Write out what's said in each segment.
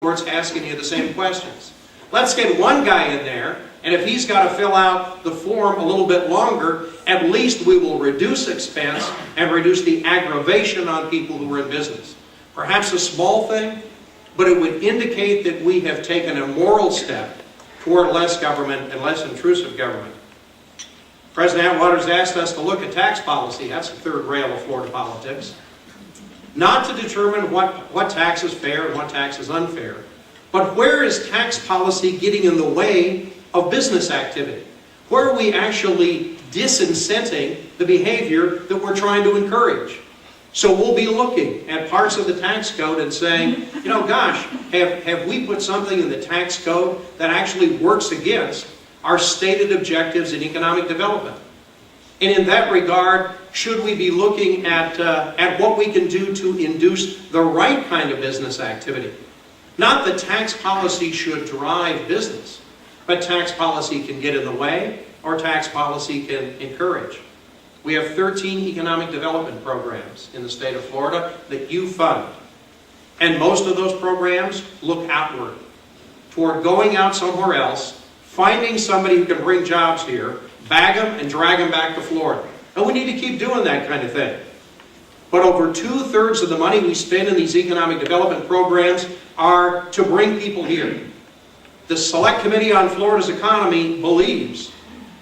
boards asking you the same questions. Let's get one guy in there, and if he's got to fill out the form a little bit longer, at least we will reduce expense and reduce the aggravation on people who are in business. Perhaps a small thing, but it would indicate that we have taken a moral step toward less government and less intrusive government. President Atwater's asked us to look at tax policy. That's the third rail of Florida politics. Not to determine what tax is fair and what tax is unfair, but where is tax policy getting in the way of business activity? Where are we actually disincenting the behavior that we're trying to encourage? So we'll be looking at parts of the tax code and saying, you know, gosh, have we put something in the tax code that actually works against our stated objectives in economic development? And in that regard, should we be looking at what we can do to induce the right kind of business activity? Not that tax policy should drive business, but tax policy can get in the way, or tax policy can encourage. We have 13 economic development programs in the state of Florida that you fund. And most of those programs look outward, toward going out somewhere else, finding somebody who can bring jobs here, bag them, and drag them back to Florida. And we need to keep doing that kind of thing. But over 2/3 of the money we spend in these economic development programs are to bring people here. The Select Committee on Florida's Economy believes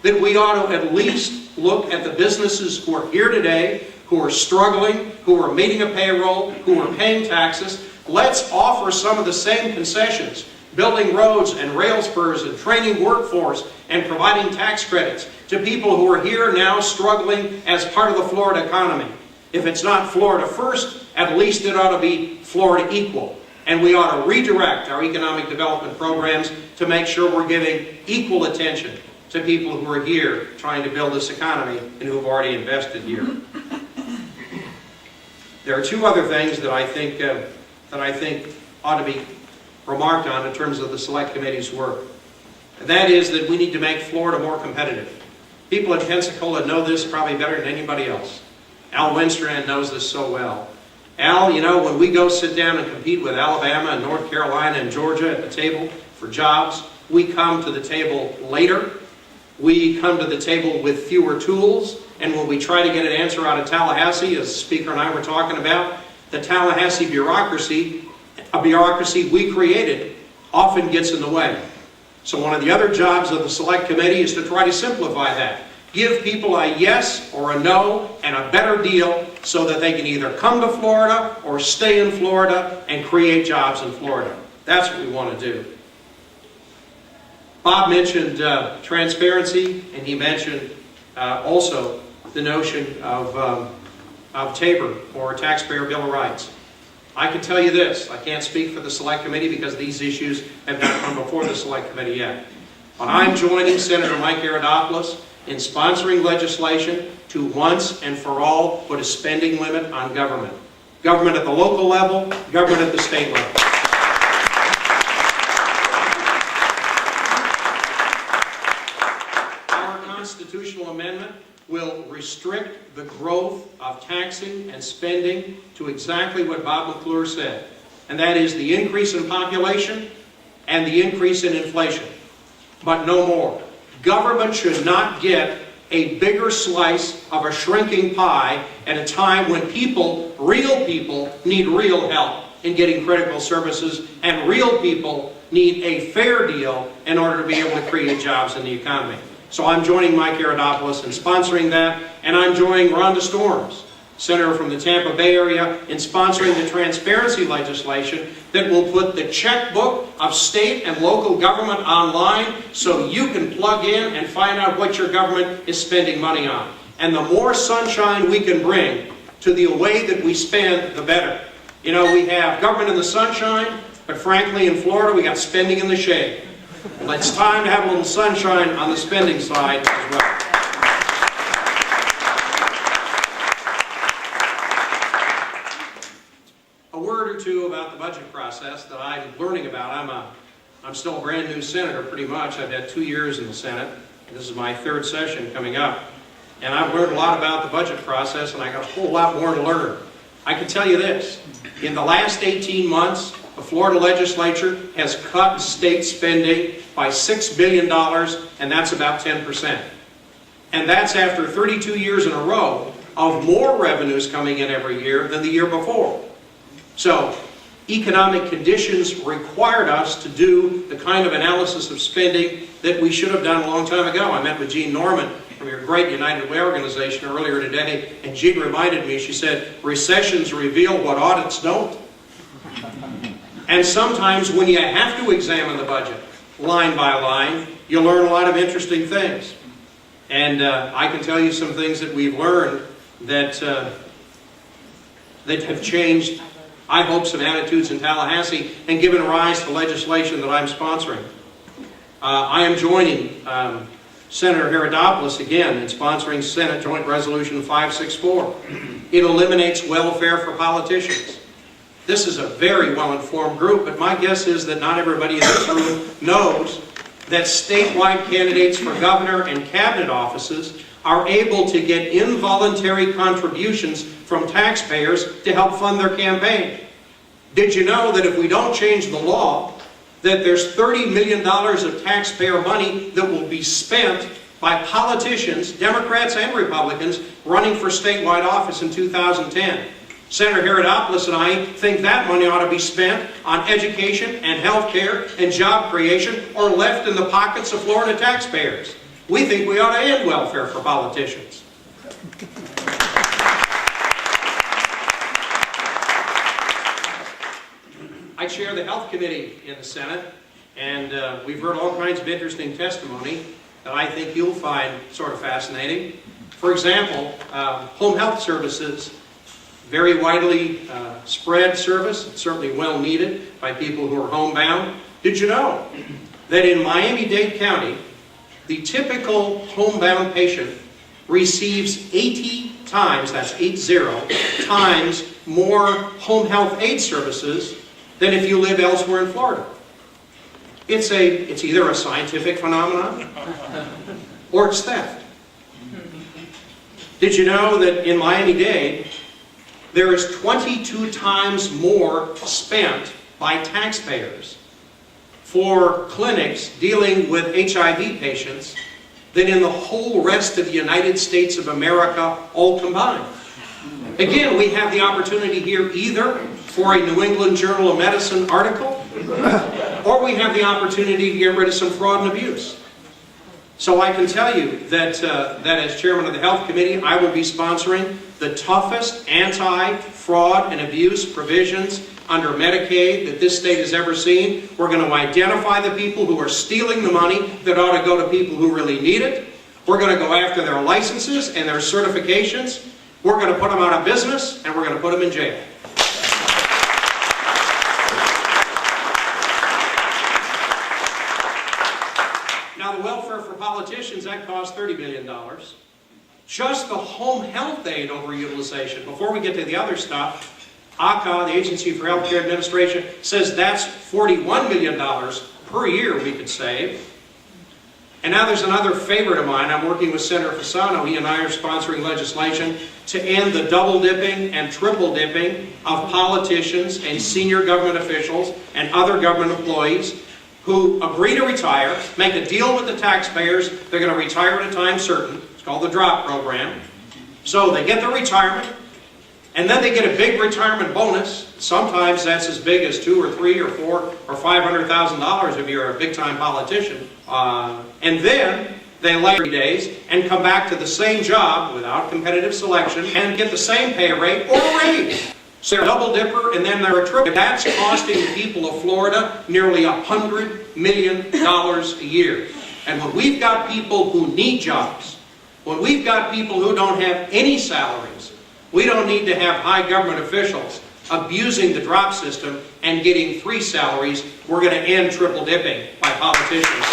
that we ought to at least look at the businesses who are here today, who are struggling, who are meeting a payroll, who are paying taxes. Let's offer some of the same concessions, building roads and rail spurs and training workforce and providing tax credits to people who are here now struggling as part of the Florida economy. If it's not Florida first, at least it ought to be Florida equal. And we ought to redirect our economic development programs to make sure we're giving equal attention to people who are here trying to build this economy and who have already invested here. There are two other things that I think ought to be remarked on in terms of the Select Committee's work. And that is that we need to make Florida more competitive. People in Pensacola know this probably better than anybody else. Al Winstrand knows this so well. Al, you know, when we go sit down and compete with Alabama and North Carolina and Georgia at the table for jobs, we come to the table later. We come to the table with fewer tools. And when we try to get an answer out of Tallahassee, as the Speaker and I were talking about, the Tallahassee bureaucracy, a bureaucracy we created, often gets in the way. So one of the other jobs of the Select Committee is to try to simplify that. Give people a yes or a no and a better deal so that they can either come to Florida or stay in Florida and create jobs in Florida. That's what we want to do. Bob mentioned transparency, and he mentioned also the notion of TABOR, or Taxpayer Bill of Rights. I can tell you this, I can't speak for the Select Committee because these issues have not come before the Select Committee yet. But I'm joining Senator Mike Aradopoulos in sponsoring legislation to once and for all put a spending limit on government. Government at the local level, government at the state level. Our constitutional amendment will restrict the growth of taxing and spending to exactly what Bob McClure said, and that is the increase in population and the increase in inflation, but no more. Government should not get a bigger slice of a shrinking pie at a time when people, real people, need real help in getting critical services, and real people need a fair deal in order to be able to create jobs in the economy. So I'm joining Mike Aradopoulos in sponsoring that, and I'm joining Rhonda Storms, Senator from the Tampa Bay area, in sponsoring the transparency legislation that will put the checkbook of state and local government online so you can plug in and find out what your government is spending money on. And the more sunshine we can bring to the way that we spend, the better. You know, we have government in the sunshine, but frankly in Florida we got spending in the shade. Well, it's time to have a little sunshine on the spending side as well. A word or two about the budget process that I'm learning about. I'm still a brand new senator pretty much. I've had 2 years in the Senate. This is my third session coming up. And I've learned a lot about the budget process, and I got a whole lot more to learn. I can tell you this. In the last 18 months, the Florida legislature has cut state spending by $6 billion, and that's about 10%. And that's after 32 years in a row of more revenues coming in every year than the year before. So, economic conditions required us to do the kind of analysis of spending that we should have done a long time ago. I met with Jean Norman from your great United Way organization earlier today, and Jean reminded me, she said, recessions reveal what audits don't. And sometimes when you have to examine the budget, line by line, you learn a lot of interesting things. And I can tell you some things that we've learned that have changed, I hope, some attitudes in Tallahassee and given rise to legislation that I'm sponsoring. I am joining Senator Herodopoulos again in sponsoring Senate Joint Resolution 564. It eliminates welfare for politicians. This is a very well-informed group, but my guess is that not everybody in this room knows that statewide candidates for governor and cabinet offices are able to get involuntary contributions from taxpayers to help fund their campaign. Did you know that if we don't change the law, that there's $30 million of taxpayer money that will be spent by politicians, Democrats and Republicans, running for statewide office in 2010? Senator Herodopoulos and I think that money ought to be spent on education and health care and job creation, or left in the pockets of Florida taxpayers. We think we ought to end welfare for politicians. I chair the Health Committee in the Senate, and we've heard all kinds of interesting testimony that I think you'll find sort of fascinating. For example, home health services, very widely spread service, it's certainly well needed by people who are homebound. Did you know that in Miami-Dade County, the typical homebound patient receives 80 times, that's 80 times, more home health aid services than if you live elsewhere in Florida? It's either a scientific phenomenon or it's theft. Did you know that in Miami-Dade, there is 22 times more spent by taxpayers for clinics dealing with HIV patients than in the whole rest of the United States of America all combined? Again, we have the opportunity here either for a New England Journal of Medicine article, or we have the opportunity to get rid of some fraud and abuse. So I can tell you that, as chairman of the Health Committee, I will be sponsoring the toughest anti-fraud and abuse provisions under Medicaid that this state has ever seen. We're going to identify the people who are stealing the money that ought to go to people who really need it. We're going to go after their licenses and their certifications. We're going to put them out of business, and we're going to put them in jail. Now, the welfare for politicians, that costs $30 billion. Just the home health aid overutilization, before we get to the other stuff, ACA, the Agency for Healthcare Administration, says that's $41 million per year we could save. And now there's another favorite of mine. I'm working with Senator Fasano. He and I are sponsoring legislation to end the double dipping and triple dipping of politicians and senior government officials and other government employees who agree to retire, make a deal with the taxpayers. They're going to retire at a time certain. It's called the DROP program. So they get their retirement, and then they get a big retirement bonus. Sometimes that's as big as $2 or $3 or $4 or $500,000 if you're a big-time politician. And then they lay 3 days and come back to the same job without competitive selection and get the same pay rate or a raise. So they're a double dipper and then they're a triple. That's costing the people of Florida nearly $100 million a year. And when we've got people who need jobs, when we've got people who don't have any salaries, we don't need to have high government officials abusing the drop system and getting 3 salaries. We're going to end triple dipping by politicians.